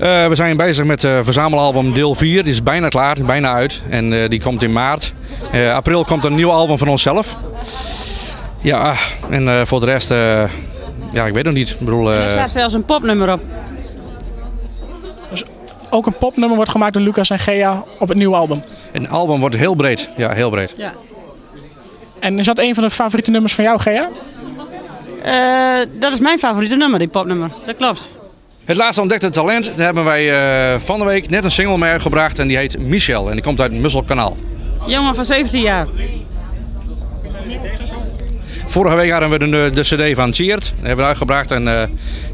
We zijn bezig met het verzamelalbum deel 4. Die is bijna klaar, bijna uit. En die komt in maart. April komt een nieuw album van onszelf. Ja, en voor de rest, ja, ik weet nog niet. Ik bedoel, Er staat zelfs een popnummer op. Dus ook een popnummer wordt gemaakt door Lucas en Gea op het nieuwe album. een album wordt heel breed. Ja, heel breed. Ja. En is dat een van de favoriete nummers van jou, Gea? Dat is mijn favoriete nummer, die popnummer. Dat klopt. Het laatste ontdekte talent, daar hebben wij van de week net een single mee gebracht. En die heet Michel. En die komt uit Musselkanaal. Jongen van 17 jaar. Vorige week hadden we de cd van Cheert. Die hebben we uitgebracht. En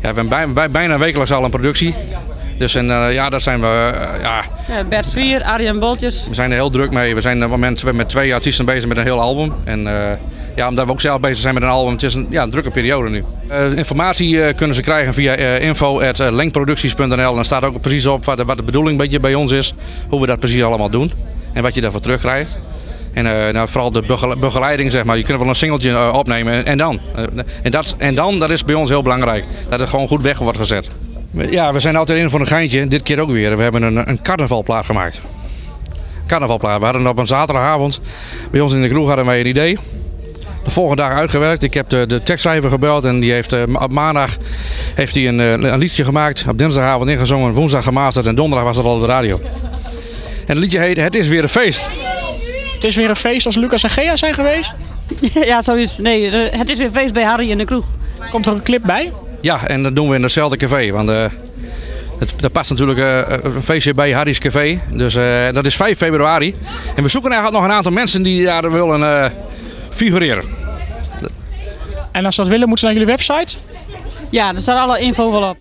ja, we hebben bijna wekelijks al een productie. Dus ja, daar zijn we, ja, Bert Zwier, Arjen Boltjes. we zijn er heel druk mee. We zijn op het moment met 2 artiesten bezig met een heel album. En ja, omdat we ook zelf bezig zijn met een album, het is een drukke periode nu. Informatie kunnen ze krijgen via info@lenkproducties.nl. En daar staat ook precies op wat de bedoeling een beetje bij ons is. Hoe we dat precies allemaal doen. En wat je daarvoor terugkrijgt. En nou, vooral de begeleiding, zeg maar. Je kunt wel een singeltje opnemen en dan. Dat is bij ons heel belangrijk. Dat het gewoon goed weg wordt gezet. Ja, we zijn altijd in voor een geintje. Dit keer ook weer. We hebben een carnavalplaat gemaakt. Carnavalplaat. We hadden op een zaterdagavond bij ons in de kroeg hadden wij een idee. De volgende dag uitgewerkt. Ik heb de tekstschrijver gebeld en die heeft op maandag heeft hij een liedje gemaakt. Op dinsdagavond ingezongen, woensdag gemasterd en donderdag was het al op de radio. En het liedje heet Het is weer een feest. Het is weer een feest als Lucas en Gea zijn geweest. Ja, zo is. Nee, het is weer feest bij Harry in de kroeg. Komt er ook een clip bij? Ja, en dat doen we in hetzelfde café. Want er past natuurlijk een feestje bij Harry's Café. Dus dat is 5 februari. En we zoeken eigenlijk nog een aantal mensen die daar willen figureren. En als ze dat willen, moeten ze naar jullie website. Ja, daar staat alle info wel op.